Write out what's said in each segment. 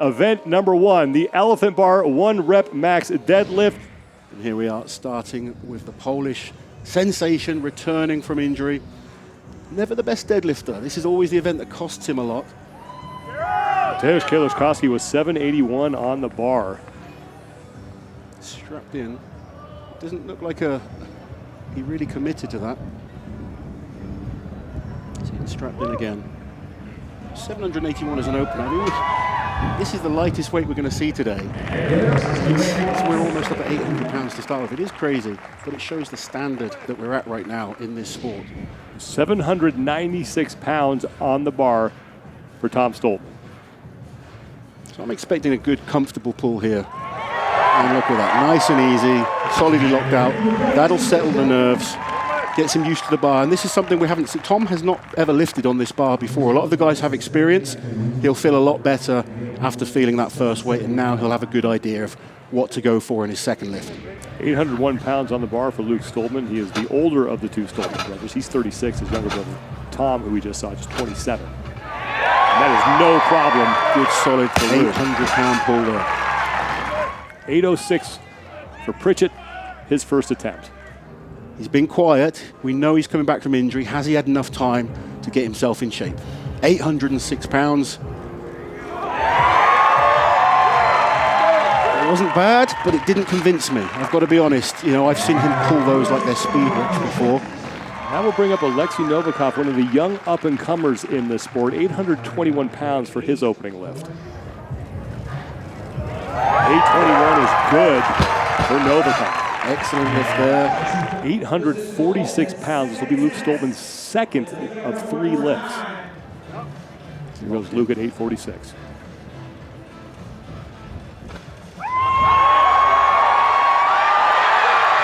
Event number 1, the Elephant Bar 1 rep max deadlift. And here we are starting with the Polish sensation returning from injury. Never the best deadlifter. This is always the event that costs him a lot. Mateusz Kieliszkowski was 781 on the bar. Strapped in. Doesn't look like he really committed to that. See him strapped in again. 781 as an opener. I mean, this is the lightest weight we're going to see today. We're almost up at 800 pounds to start with. It is crazy, but it shows the standard that we're at right now in this sport. 796 pounds on the bar for Tom Stoltman. So I'm expecting a good, comfortable pull here. And look at that, nice and easy, solidly locked out. That'll settle the nerves, gets him used to the bar. And this is something we haven't seen. Tom has not ever lifted on this bar before. A lot of the guys have experience. He'll feel a lot better after feeling that first weight, and now he'll have a good idea of what to go for in his second lift. 801 pounds on the bar for Luke Stoltman. He is the older of the two Stoltman brothers. He's 36, his younger brother, Tom, who we just saw, just 27. And that is no problem. Good solid 800-pound pull there. 806 for Pritchett, his first attempt. He's been quiet. We know he's coming back from injury. Has he had enough time to get himself in shape? 806 pounds. It wasn't bad, but it didn't convince me. I've got to be honest. You know, I've seen him pull those like they're speed reps before. That will bring up Alexei Novikov, one of the young up-and-comers in this sport. 821 pounds for his opening lift. 821 is good for Novikov. Excellent lift there. 846 pounds. This will be Luke Stoltman's second of 3 lifts. Here goes Luke at 846.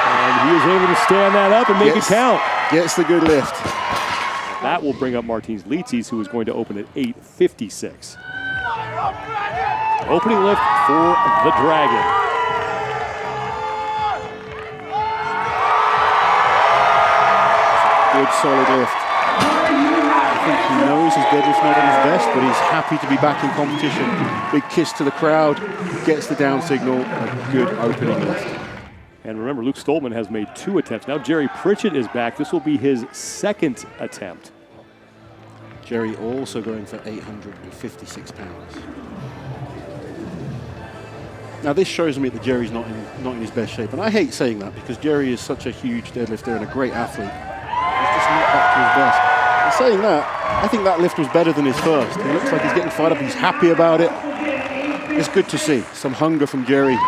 And he is able to stand that up and make it count. Gets the good lift. That will bring up Martins Licis, who is going to open at 856. Opening lift for the Dragon. Good solid lift. I think he knows his deadlift's not at his best, but he's happy to be back in competition. Big kiss to the crowd, gets the down signal, a good opening lift. And remember, Luke Stoltman has made 2 attempts. Now Jerry Pritchett is back. This will be his second attempt. Jerry also going for 856 pounds. Now this shows me that Jerry's not in his best shape, and I hate saying that because Jerry is such a huge deadlifter and a great athlete. He's just not back to his best. And saying that, I think that lift was better than his first. He looks like he's getting fired up. He's happy about it. It's good to see some hunger from Jerry.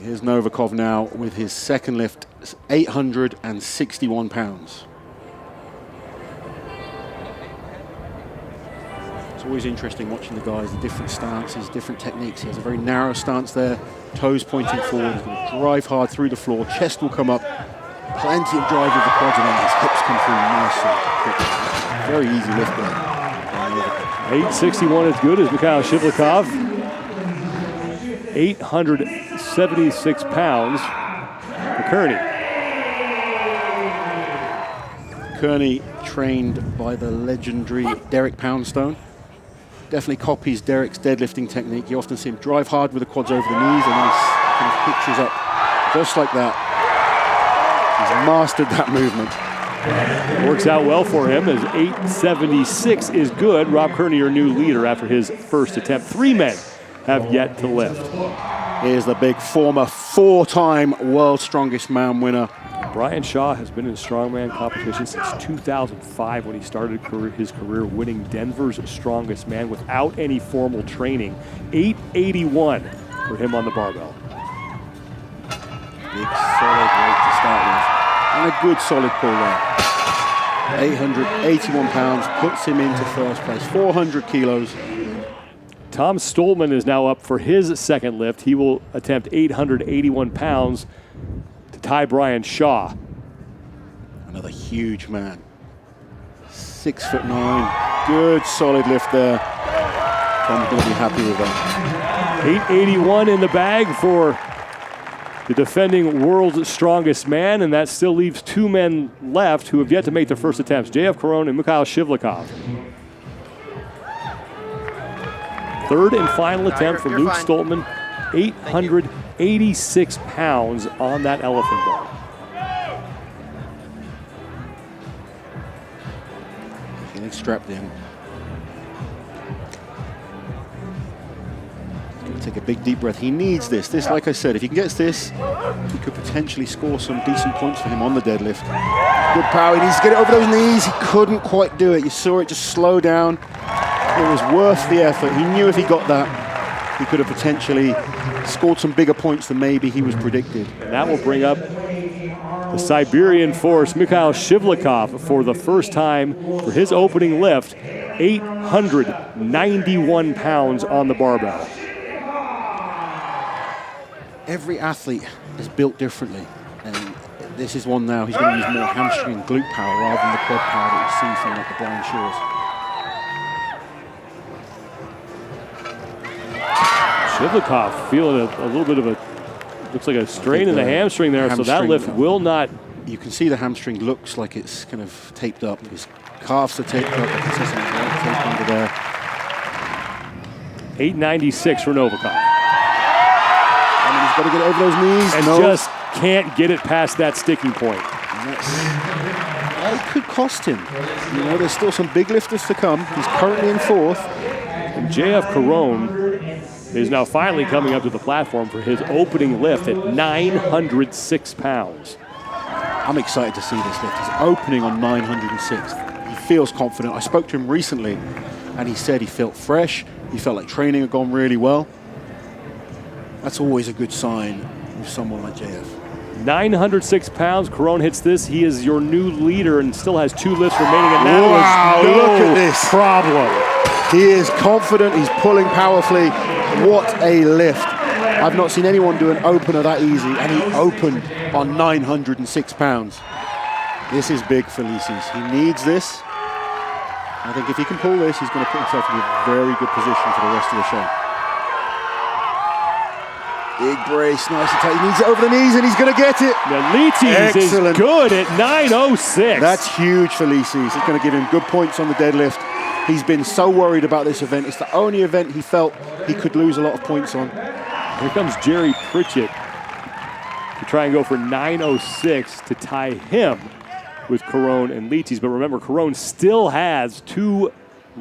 Here's Novikov now with his second lift, 861 pounds. It's always interesting watching the guys, the different stances, different techniques. He has a very narrow stance there, toes pointing forward. He's going to drive hard through the floor, chest will come up, plenty of drive with the quads, and then his hips come through nice and quick. Very easy lift there. 861 is good as Mikhail Shivlikov. 876 pounds for Kearney. Kearney trained by the legendary Derek Poundstone. Definitely copies Derek's deadlifting technique. You often see him drive hard with the quads over the knees and then he kind of pitches up just like that. He's mastered that movement. Works out well for him as 876 is good. Rob Kearney, your new leader after his first attempt. 3 men have yet to lift. Here's the big former 4-time World's Strongest Man winner. Brian Shaw has been in strongman competition since 2005 when he started his career winning Denver's Strongest Man without any formal training. 881 for him on the barbell. Big solid weight to start with. And a good solid pull there. 881 pounds puts him into first place. 400 kilos. Tom Stoltman is now up for his second lift. He will attempt 881 pounds to tie Brian Shaw. Another huge man. 6'9". Good solid lift there. Tom's going to be happy with that. 881 in the bag for the defending world's strongest man, and that still leaves 2 men left who have yet to make their first attempts, JF Caron and Mikhail Shivlikov. Third and final attempt for Luke Stoltman. 886 pounds on that elephant bar. Getting strapped in. Take a big deep breath. He needs this. This, like I said, if he gets this, he could potentially score some decent points for him on the deadlift. Good power. He needs to get it over those knees. He couldn't quite do it. You saw it just slow down. It was worth the effort. He knew if he got that, he could have potentially scored some bigger points than maybe he was predicted. And that will bring up the Siberian force, Mikhail Shivlikov, for the first time for his opening lift. 891 pounds on the barbell. Every athlete is built differently, and this is one now. He's going to use more hamstring and glute power rather than the quad power that we've seen from like the Brian Shaws. Shivlikov feeling a little bit of a, looks like a strain in the hamstring there, so that lift will not. You can see the hamstring looks like it's kind of taped up. His calves are taped up. I can see some white tape under there. 896 for Novikov. Got to get over those knees. And just can't get it past that sticking point. It could cost him. You know, there's still some big lifters to come. He's currently in fourth. And JF Caron is now finally coming up to the platform for his opening lift at 906 pounds. I'm excited to see this lift. He's opening on 906. He feels confident. I spoke to him recently, and he said he felt fresh. He felt like training had gone really well. That's always a good sign with someone like JF. 906 pounds, Caron hits this. He is your new leader and still has 2 lifts remaining, and that was no look at this problem. He is confident, he's pulling powerfully. What a lift. I've not seen anyone do an opener that easy, and he opened on 906 pounds. This is big for Licis. He needs this. I think if he can pull this, he's going to put himself in a very good position for the rest of the show. Big brace, nice and tight. He needs it over the knees, and he's going to get it. Now, Licis is good at 906. That's huge for Licis. It's going to give him good points on the deadlift. He's been so worried about this event. It's the only event he felt he could lose a lot of points on. Here comes Jerry Pritchett to try and go for 906 to tie him with Caron and Licis. But remember, Caron still has 2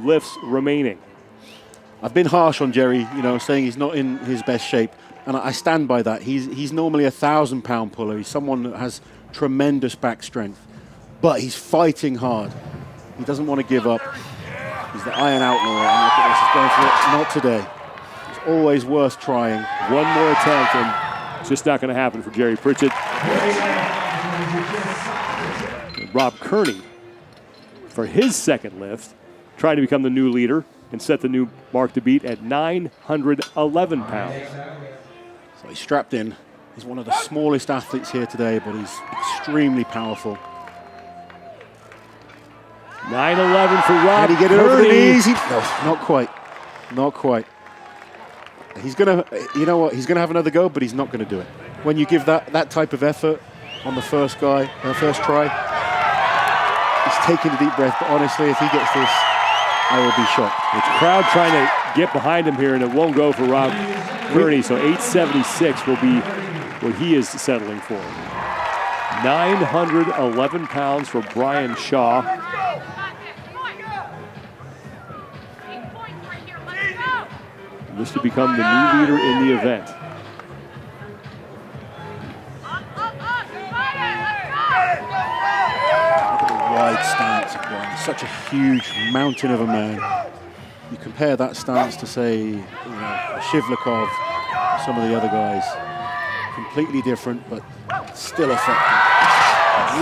lifts remaining. I've been harsh on Jerry, you know, saying he's not in his best shape. And I stand by that. He's normally a 1,000-pound puller. He's someone that has tremendous back strength. But he's fighting hard. He doesn't want to give up. He's the iron outlaw. And look at this, he's going for it. Not today. It's always worth trying. One more attempt, and it's just not going to happen for Jerry Pritchett. Rob Kearney, for his second lift, trying to become the new leader and set the new mark to beat at 911 pounds. So he's strapped in. He's one of the smallest athletes here today, but he's extremely powerful. 911 for Rob. Did he get it over the knees? No, not quite. Not quite. He's gonna, you know what? He's gonna have another go, but he's not gonna do it. When you give that type of effort on the first try, he's taking a deep breath. But honestly, if he gets this, I will be shocked. The crowd trying to get behind him here, and it won't go for Rob Kearney. So 876 will be what he is settling for. 911 pounds for Brian Shaw. This to become the new leader in the event. Look at the wide stance of Brian. Such a huge mountain of a man. You compare that stance to, say, Shivlikov, some of the other guys. Completely different, but still effective.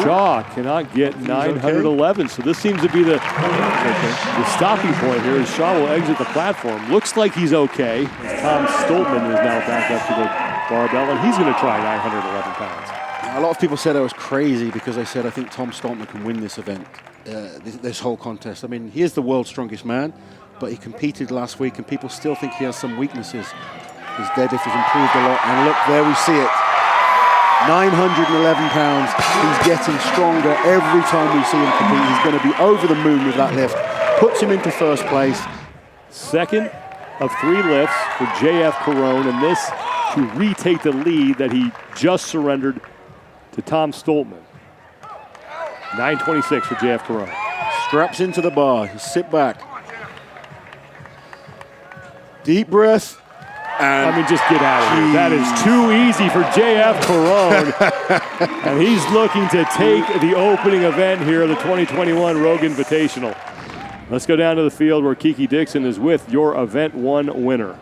Shaw cannot get 911, so this seems to be the stopping point here. As Shaw will exit the platform. Looks like he's okay. Tom Stoltman is now back up to the barbell, and he's going to try 911 pounds. A lot of people said I was crazy because I said I think Tom Stoltman can win this event, this whole contest. I mean, he is the world's strongest man, but he competed last week, and people still think he has some weaknesses. His deadlift has improved a lot, and look, there we see it. 911 pounds. He's getting stronger every time we see him compete. He's going to be over the moon with that lift. Puts him into first place. Second of 3 lifts for JF Caron, and this to retake the lead that he just surrendered to Tom Stoltman. 9:26 for JF Caron. Straps into the bar. Sit back. Deep breath. And I mean, just get out of here. That is too easy for JF Caron. And he's looking to take the opening event here of the 2021 Rogue Invitational. Let's go down to the field where Kiki Dixon is with your Event 1 winner.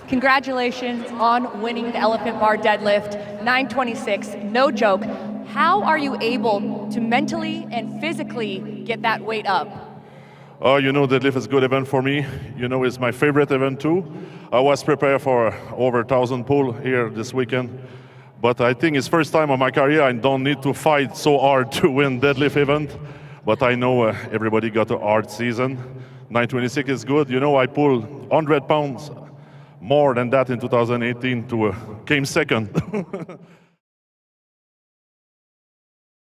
Congratulations on winning the Elephant Bar Deadlift, 926, no joke. How are you able to mentally and physically get that weight up? Oh, you know, deadlift is a good event for me. You know, it's my favorite event too. I was prepared for over 1,000 pull here this weekend. But I think it's first time in my career I don't need to fight so hard to win deadlift event. But I know everybody got a hard season. 926 is good. You know, I pulled 100 pounds more than that in 2018 to came second.